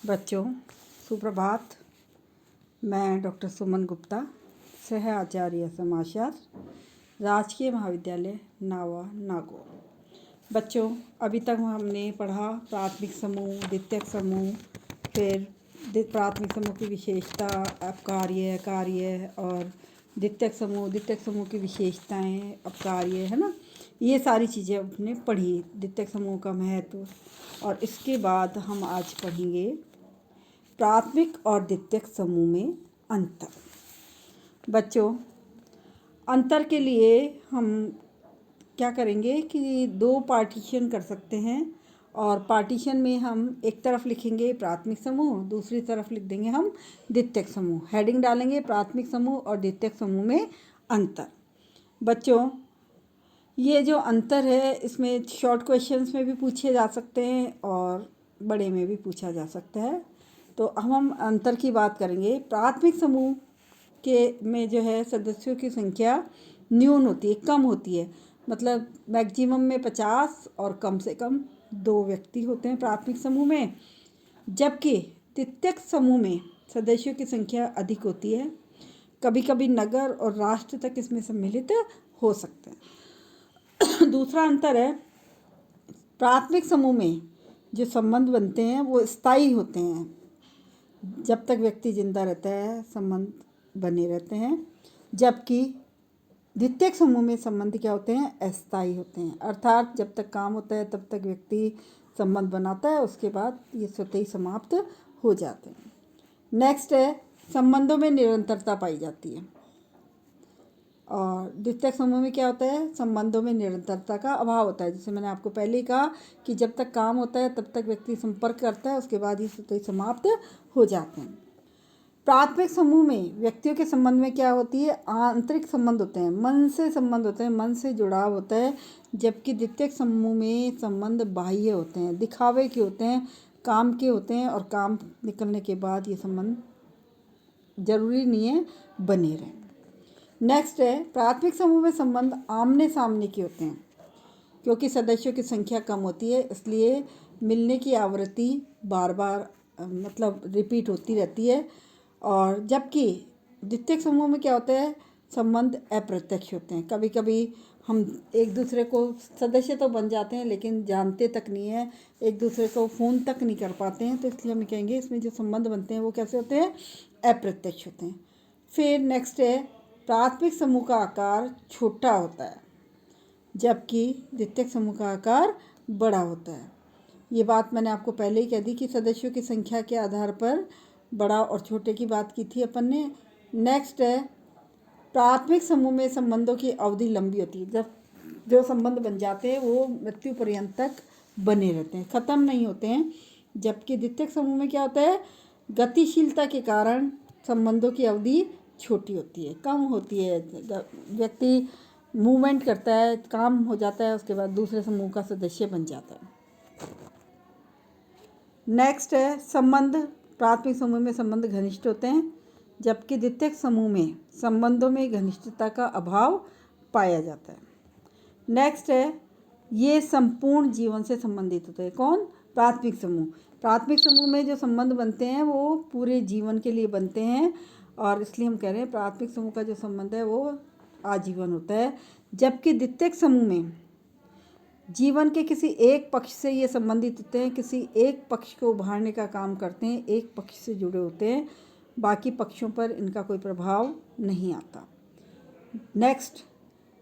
बच्चों, सुप्रभात। मैं डॉक्टर सुमन गुप्ता, सह आचार्य समाजशास्त्र, राजकीय महाविद्यालय नावा नागौर। बच्चों, अभी तक हमने पढ़ा प्राथमिक समूह, द्वितीयक समूह, फिर प्राथमिक समूह की विशेषता, अपकार्य, कार्य और द्वितीयक समूह की विशेषताएं, अपकार्य, है ना। ये सारी चीज़ें हमने पढ़ी, द्वितीयक समूह का महत्व। और इसके बाद हम आज पढ़ेंगे प्राथमिक और द्वितीयक समूह में अंतर। बच्चों, अंतर के लिए हम क्या करेंगे कि दो पार्टीशन कर सकते हैं, और पार्टीशन में हम एक तरफ लिखेंगे प्राथमिक समूह, दूसरी तरफ लिख देंगे हम द्वितीयक समूह। हेडिंग डालेंगे प्राथमिक समूह और द्वितीयक समूह में अंतर। बच्चों, ये जो अंतर है इसमें शॉर्ट क्वेश्चंस में भी पूछे जा सकते हैं और बड़े में भी पूछा जा सकता है। तो हम अंतर की बात करेंगे। प्राथमिक समूह के में जो है सदस्यों की संख्या न्यून होती है, कम होती है। मतलब मैक्सिमम में 50 और कम से कम 2 व्यक्ति होते हैं प्राथमिक समूह में। जबकि द्वितीयक समूह में सदस्यों की संख्या अधिक होती है। कभी कभी नगर और राष्ट्र तक इसमें सम्मिलित हो सकते हैं। दूसरा अंतर है, प्राथमिक समूह में जो संबंध बनते हैं वो स्थायी होते हैं। जब तक व्यक्ति जिंदा रहता है संबंध बने रहते हैं। जबकि द्वितीयक समूह में संबंध क्या होते हैं? अस्थायी होते हैं। अर्थात जब तक काम होता है तब तक व्यक्ति संबंध बनाता है, उसके बाद ये स्वतः ही समाप्त हो जाते हैं। नेक्स्ट है, संबंधों में निरंतरता पाई जाती है। और द्वितीयक समूह में क्या होता है? संबंधों में निरंतरता का अभाव होता है। जैसे मैंने आपको पहले ही कहा कि जब तक काम होता है तब तक व्यक्ति संपर्क करता है, उसके बाद ही स्वतः ही समाप्त हो जाते हैं। प्राथमिक समूह में व्यक्तियों के संबंध में क्या होती है? आंतरिक संबंध होते हैं, मन से संबंध होते हैं, मन से जुड़ाव होता है। जबकि द्वितीयक समूह में संबंध बाह्य होते हैं, दिखावे के होते हैं, काम के होते हैं, और काम निकलने के बाद ये संबंध जरूरी नहीं है बने रहें। नेक्स्ट है, प्राथमिक समूह में संबंध आमने सामने के होते हैं। क्योंकि सदस्यों की संख्या कम होती है इसलिए मिलने की आवृत्ति बार बार मतलब रिपीट होती रहती है। और जबकि द्वितीयक समूह में क्या होता है? संबंध अप्रत्यक्ष होते हैं। कभी कभी हम एक दूसरे को, सदस्य तो बन जाते हैं लेकिन जानते तक नहीं है, एक दूसरे को फ़ोन तक नहीं कर पाते हैं। तो इसलिए हम कहेंगे इसमें जो संबंध बनते हैं वो कैसे होते हैं? अप्रत्यक्ष होते हैं। फिर नेक्स्ट है, प्राथमिक समूह का आकार छोटा होता है जबकि द्वितीयक समूह का आकार बड़ा होता है। ये बात मैंने आपको पहले ही कह दी कि सदस्यों की संख्या के आधार पर बड़ा और छोटे की बात की थी अपन ने। नेक्स्ट है, प्राथमिक समूह में संबंधों की अवधि लंबी होती है। जब जो संबंध बन जाते हैं वो मृत्यु पर्यंत तक बने रहते हैं, ख़त्म नहीं होते हैं। जबकि द्वितीयक समूह में क्या होता है? गतिशीलता के कारण संबंधों की अवधि छोटी होती है, कम होती है। व्यक्ति मूवमेंट करता है, काम हो जाता है, उसके बाद दूसरे समूह का सदस्य बन जाता है। नेक्स्ट है, संबंध प्राथमिक समूह में संबंध घनिष्ठ होते हैं, जबकि द्वितीयक समूह में संबंधों में घनिष्ठता का अभाव पाया जाता है। नेक्स्ट है, ये संपूर्ण जीवन से संबंधित होते हैं। कौन? प्राथमिक समूह। प्राथमिक समूह में जो संबंध बनते हैं वो पूरे जीवन के लिए बनते हैं, और इसलिए हम कह रहे हैं प्राथमिक समूह का जो संबंध है वो आजीवन होता है। जबकि द्वितीयक समूह में जीवन के किसी एक पक्ष से ये संबंधित होते हैं, किसी एक पक्ष को उभारने का काम करते हैं, एक पक्ष से जुड़े होते हैं, बाकी पक्षों पर इनका कोई प्रभाव नहीं आता। नेक्स्ट,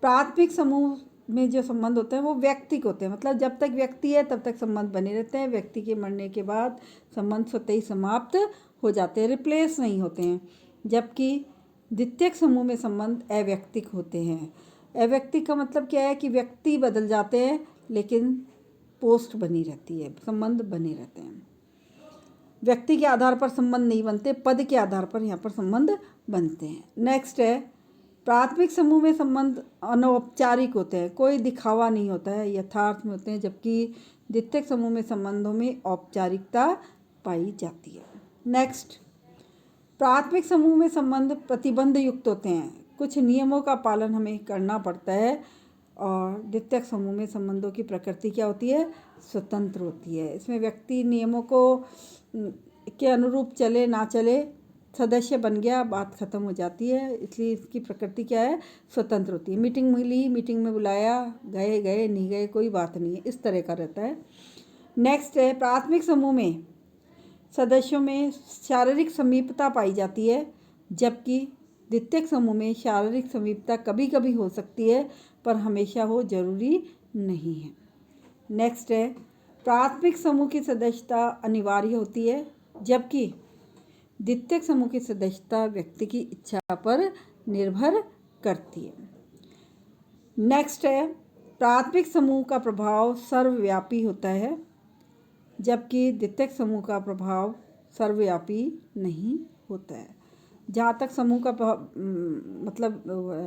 प्राथमिक समूह में जो संबंध होते हैं वो व्यक्तिक होते हैं। मतलब जब तक व्यक्ति है तब तक संबंध बने रहते हैं, व्यक्ति के मरने के बाद संबंध स्वतः ही समाप्त हो जाते हैं, रिप्लेस नहीं होते हैं। जबकि द्वितीयक समूह में संबंध अव्यक्तिक होते हैं। अव्यक्तिक का मतलब क्या है? कि व्यक्ति बदल जाते हैं लेकिन पोस्ट बनी रहती है, संबंध बने रहते हैं। व्यक्ति के आधार पर संबंध नहीं बनते, पद के आधार पर यहाँ पर संबंध बनते हैं। नेक्स्ट है, प्राथमिक समूह में संबंध अनौपचारिक होते हैं, कोई दिखावा नहीं होता है, यथार्थ में होते हैं। जबकि द्वितीयक समूह में संबंधों में औपचारिकता पाई जाती है। नेक्स्ट, प्राथमिक समूह में संबंध प्रतिबंध युक्त होते हैं, कुछ नियमों का पालन हमें करना पड़ता है। और द्वितीयक समूह में संबंधों की प्रकृति क्या होती है? स्वतंत्र होती है। इसमें व्यक्ति नियमों को के अनुरूप चले ना चले, सदस्य बन गया, बात ख़त्म हो जाती है। इसलिए इसकी प्रकृति क्या है, स्वतंत्र होती है। मीटिंग मिली, मीटिंग में बुलाया, गए गए, नहीं गए, कोई बात नहीं है, इस तरह का रहता है। नेक्स्ट है, प्राथमिक समूह में सदस्यों में शारीरिक समीपता पाई जाती है, जबकि द्वितीयक समूह में शारीरिक समीपता कभी कभी हो सकती है, पर हमेशा हो जरूरी नहीं है। नेक्स्ट है, प्राथमिक समूह की सदस्यता अनिवार्य होती है, जबकि द्वितीयक समूह की सदस्यता व्यक्ति की इच्छा पर निर्भर करती है। नेक्स्ट है, प्राथमिक समूह का प्रभाव सर्वव्यापी होता है, जबकि द्वितीयक समूह का प्रभाव सर्वव्यापी नहीं होता है। जहाँ तक समूह का मतलब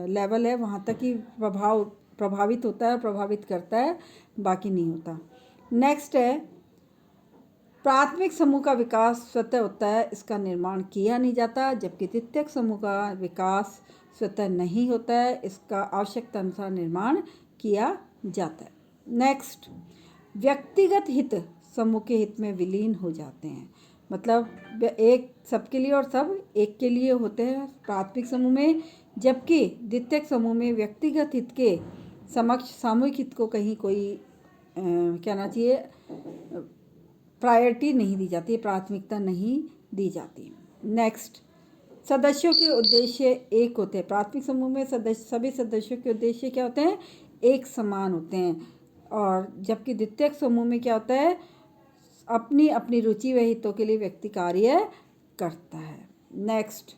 लेवल है, वहाँ तक ही प्रभावित होता है, प्रभावित करता है, बाकी नहीं होता। नेक्स्ट है, प्राथमिक समूह का विकास स्वतः होता है, इसका निर्माण किया नहीं जाता, जबकि द्वितीयक समूह का विकास स्वतः नहीं होता है, इसका आवश्यकता अनुसार निर्माण किया जाता है। नेक्स्ट, व्यक्तिगत हित समूह के हित में विलीन हो जाते हैं, मतलब एक सबके लिए और सब एक के लिए होते हैं प्राथमिक समूह में, जबकि द्वितीयक समूह में व्यक्तिगत हित के समक्ष सामूहिक हित को कहीं कोई कहना चाहिए प्रायोरिटी नहीं दी जाती, प्राथमिकता नहीं दी जाती। नेक्स्ट, सदस्यों के उद्देश्य एक होते हैं। प्राथमिक समूह में सभी सदस्यों के उद्देश्य क्या होते हैं, एक समान होते हैं, और जबकि द्वितीयक समूह में क्या होता है, अपनी अपनी रुचि व हितों के लिए व्यक्ति कार्य करता है। नेक्स्ट,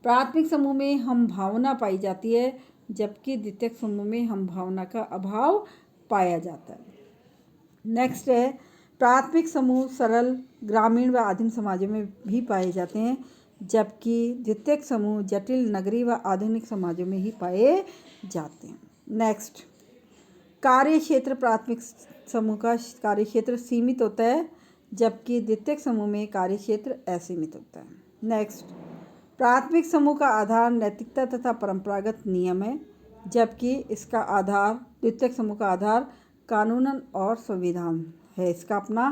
प्राथमिक समूह में हम भावना पाई जाती है, जबकि द्वितीयक समूह में हम भावना का अभाव पाया जाता है। नेक्स्ट है, प्राथमिक समूह सरल ग्रामीण व आदिम समाजों में भी पाए जाते हैं, जबकि द्वितीयक समूह जटिल नगरीय व आधुनिक समाजों में ही पाए जाते हैं। नेक्स्ट, कार्य क्षेत्र प्राथमिक समूह का कार्य क्षेत्र सीमित होता है, जबकि द्वितीयक समूह में कार्य क्षेत्र असीमित होता है। नेक्स्ट, प्राथमिक समूह का आधार नैतिकता तथा परंपरागत नियम है, जबकि इसका आधार द्वितीयक समूह का आधार कानूनन और संविधान है इसका अपना।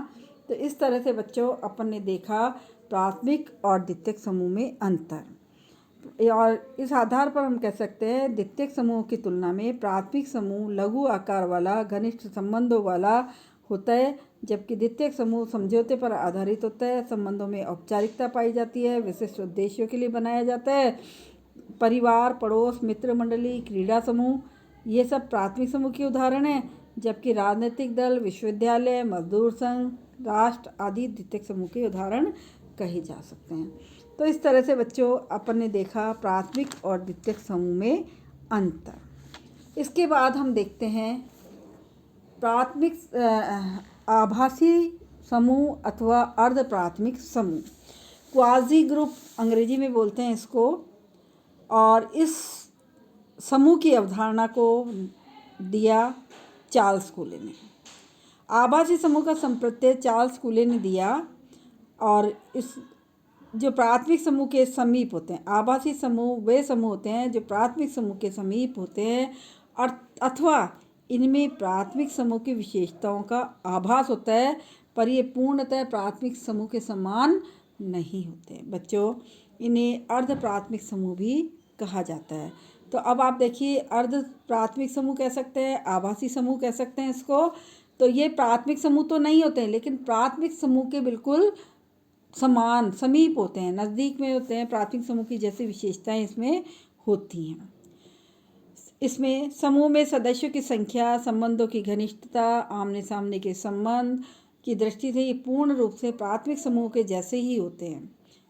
तो इस तरह से बच्चों अपन ने देखा प्राथमिक और द्वितीयक समूह में अंतर, और इस आधार पर हम कह सकते हैं द्वितीयक समूह की तुलना में प्राथमिक समूह लघु आकार वाला घनिष्ठ संबंधों वाला होता है, जबकि द्वितीयक समूह समझौते पर आधारित होता है, संबंधों में औपचारिकता पाई जाती है, विशिष्ट उद्देश्यों के लिए बनाया जाता है। परिवार, पड़ोस, मित्र मंडली, क्रीड़ा समूह, ये सब प्राथमिक समूह के उदाहरण हैं, जबकि राजनीतिक दल, विश्वविद्यालय, मजदूर संघ, राष्ट्र आदि द्वितीयक समूह के उदाहरण कहे जा सकते हैं। तो इस तरह से बच्चों अपन ने देखा प्राथमिक और द्वितीयक समूह में अंतर। इसके बाद हम देखते हैं प्राथमिक आभासी समूह अथवा अर्ध प्राथमिक समूह, क्वाजी ग्रुप अंग्रेजी में बोलते हैं इसको। और इस समूह की अवधारणा को दिया चार्ल्स कूले ने। आभासी समूह का संप्रत्यय चार्ल्स कूले ने दिया, और इस जो प्राथमिक समूह के समीप होते हैं, आभासी समूह वे समूह होते हैं जो प्राथमिक समूह के समीप होते हैं, और अथवा इनमें प्राथमिक समूह की विशेषताओं का आभास होता है, पर ये पूर्णतः प्राथमिक समूह के समान नहीं होते। बच्चों, इन्हें अर्ध प्राथमिक समूह भी कहा जाता है। तो अब आप देखिए, अर्ध प्राथमिक समूह कह सकते हैं, आभासी समूह कह सकते हैं इसको। तो ये प्राथमिक समूह तो नहीं होते हैं, लेकिन प्राथमिक समूह के बिल्कुल समान समीप होते हैं, नज़दीक में होते हैं। प्राथमिक समूह की जैसी विशेषताएं इसमें होती हैं। इसमें समूह में सदस्यों की संख्या, संबंधों की घनिष्ठता, आमने सामने के संबंध की दृष्टि से ये पूर्ण रूप से प्राथमिक समूह के जैसे ही होते हैं,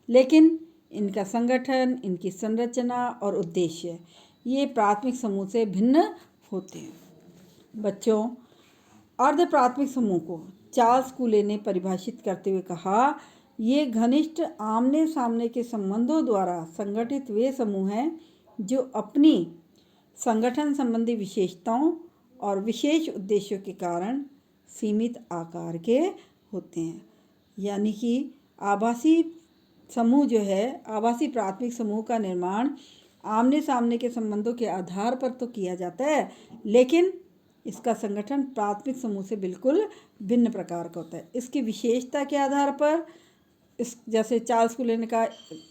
लेकिन इनका संगठन, इनकी संरचना और उद्देश्य ये प्राथमिक समूह से भिन्न होते हैं। बच्चों, अर्ध प्राथमिक समूह को चार्ल्स कूले ने परिभाषित करते हुए कहा, ये घनिष्ठ आमने सामने के संबंधों द्वारा संगठित वे समूह हैं जो अपनी संगठन संबंधी विशेषताओं और विशेष उद्देश्यों के कारण सीमित आकार के होते हैं। यानी कि आभासी समूह जो है, आभासी प्राथमिक समूह का निर्माण आमने सामने के संबंधों के आधार पर तो किया जाता है, लेकिन इसका संगठन प्राथमिक समूह से बिल्कुल भिन्न प्रकार का होता है। इसकी विशेषता के आधार पर इस जैसे चार्ल्स कूले ने कहा,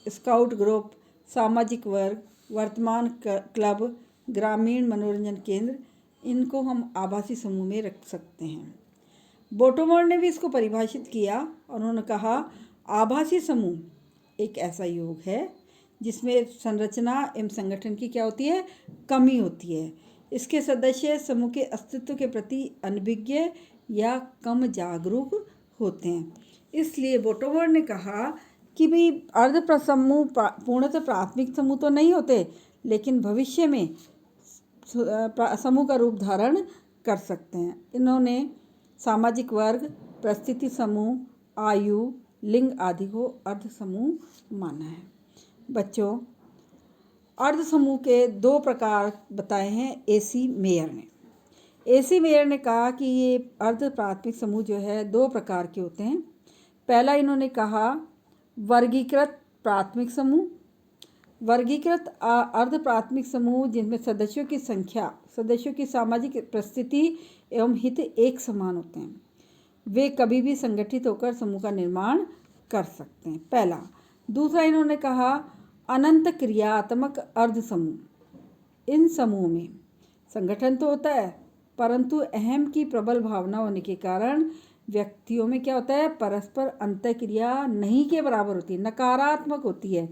स्काउट ग्रुप, सामाजिक वर्ग, वर्तमान क्लब, ग्रामीण मनोरंजन केंद्र, इनको हम आभासी समूह में रख सकते हैं। बोटोमोर ने भी इसको परिभाषित किया और उन्होंने कहा, आभासी समूह एक ऐसा योग है जिसमें संरचना एवं संगठन की क्या होती है, कमी होती है। इसके सदस्य समूह के अस्तित्व के प्रति अनभिज्ञ या कम जागरूक होते हैं। इसलिए बोटोमोर ने कहा कि भाई अर्ध समूह पूर्णतः प्राथमिक समूह तो नहीं होते, लेकिन भविष्य में समूह का रूप धारण कर सकते हैं। इन्होंने सामाजिक वर्ग, परिस्थिति समूह, आयु, लिंग आदि को अर्ध समूह माना है। बच्चों, अर्ध समूह के 2 प्रकार बताए हैं AC मेयर ने। AC मेयर ने कहा कि ये अर्ध प्राथमिक समूह जो है 2 प्रकार के होते हैं। पहला इन्होंने कहा वर्गीकृत प्राथमिक समूह। वर्गीकृत अर्ध प्राथमिक समूह जिनमें सदस्यों की संख्या, सदस्यों की सामाजिक परिस्थिति एवं हित एक समान होते हैं, वे कभी भी संगठित होकर समूह का निर्माण कर सकते हैं, पहला। दूसरा इन्होंने कहा अनंत क्रियात्मक अर्ध समूह। इन समूह में संगठन तो होता है, परंतु अहम की प्रबल भावना होने के कारण व्यक्तियों में क्या होता है, परस्पर अंतःक्रिया नहीं के बराबर होती है, नकारात्मक होती है।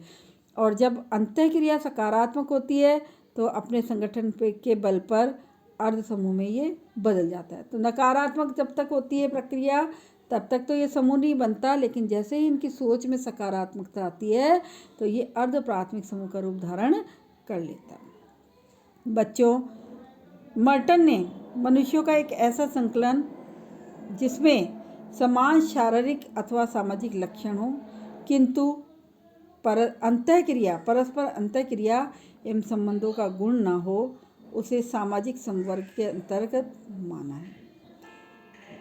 और जब अंतःक्रिया सकारात्मक होती है तो अपने संगठन के बल पर अर्ध समूह में ये बदल जाता है। तो नकारात्मक जब तक होती है प्रक्रिया, तब तक तो ये समूह नहीं बनता, लेकिन जैसे ही इनकी सोच में सकारात्मकता आती है तो ये अर्ध प्राथमिक समूह का रूप धारण कर लेता है। बच्चों, मर्टन ने मनुष्यों का एक ऐसा संकलन जिसमें समान शारीरिक अथवा सामाजिक लक्षण हो, किंतु परस्पर अंतःक्रिया एवं संबंधों का गुण न हो, उसे सामाजिक संवर्ग के अंतर्गत माना है।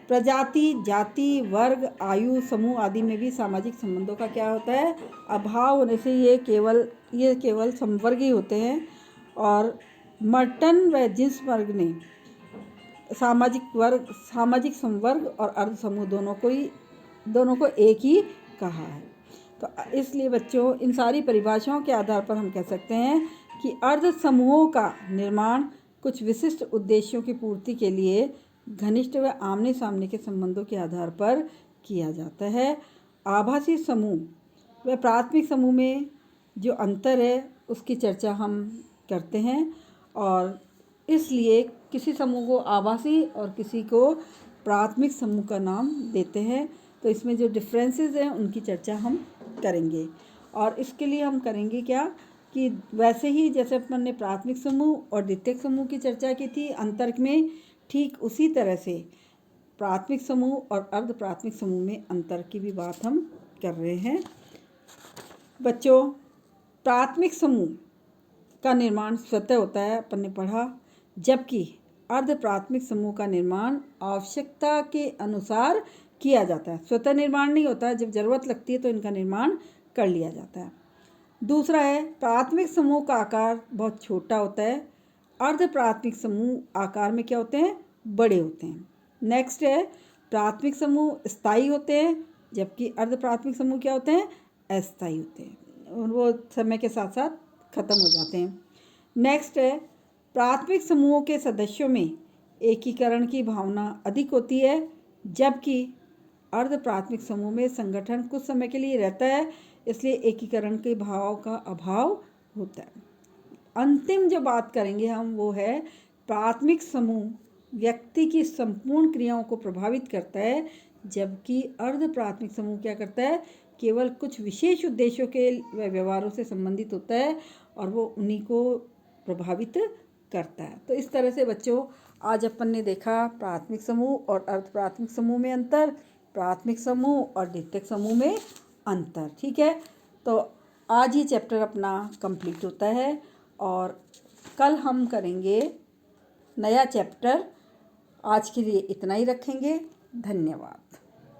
प्रजाति, जाति, वर्ग, आयु, समूह आदि में भी सामाजिक संबंधों का क्या होता है, अभाव होने से ये केवल संवर्ग ही होते हैं। और मर्टन व जिन्सबर्ग ने सामाजिक संवर्ग और अर्ध समूह दोनों को एक ही कहा है। तो इसलिए बच्चों, इन सारी परिभाषाओं के आधार पर हम कह सकते हैं कि अर्ध समूहों का निर्माण कुछ विशिष्ट उद्देश्यों की पूर्ति के लिए घनिष्ठ व आमने सामने के संबंधों के आधार पर किया जाता है। आभासी समूह व प्राथमिक समूह में जो अंतर है उसकी चर्चा हम करते हैं, और इसलिए किसी समूह को आभासी और किसी को प्राथमिक समूह का नाम देते हैं। तो इसमें जो डिफरेंसेस हैं उनकी चर्चा हम करेंगे। और इसके लिए हम करेंगे क्या कि वैसे ही जैसे अपन ने प्राथमिक समूह और द्वितीयक समूह की चर्चा की थी अंतर में, ठीक उसी तरह से प्राथमिक समूह और अर्ध प्राथमिक समूह में अंतर की भी बात हम कर रहे हैं। बच्चों, प्राथमिक समूह का निर्माण स्वतः होता है, अपन ने पढ़ा, जबकि अर्ध प्राथमिक समूह का निर्माण आवश्यकता के अनुसार किया जाता है। स्वतः निर्माण नहीं होता है, जब ज़रूरत लगती है तो इनका निर्माण कर लिया जाता है। दूसरा है, प्राथमिक समूह का आकार बहुत छोटा होता है, अर्ध प्राथमिक समूह आकार में क्या होते हैं, बड़े होते हैं। नेक्स्ट है, प्राथमिक समूह स्थायी होते हैं, जबकि अर्ध प्राथमिक समूह क्या होते हैं, अस्थायी होते हैं, और वो समय के साथ साथ खत्म हो जाते हैं। नेक्स्ट है, प्राथमिक समूहों के सदस्यों में एकीकरण की भावना अधिक होती है, जबकि अर्ध प्राथमिक समूह में संगठन कुछ समय के लिए रहता है, इसलिए एकीकरण के भाव का अभाव होता है। अंतिम जो बात करेंगे हम वो है, प्राथमिक समूह व्यक्ति की संपूर्ण क्रियाओं को प्रभावित करता है, जबकि अर्ध प्राथमिक समूह क्या करता है, केवल कुछ विशेष उद्देश्यों के व्यवहारों से संबंधित होता है और वो उन्हीं को प्रभावित करता है। तो इस तरह से बच्चों, आज अपन ने देखा प्राथमिक समूह और अर्ध प्राथमिक समूह में अंतर, प्राथमिक समूह और द्वितीयक समूह में अंतर। ठीक है, तो आज ही चैप्टर अपना कंप्लीट होता है और कल हम करेंगे नया चैप्टर। आज के लिए इतना ही रखेंगे। धन्यवाद।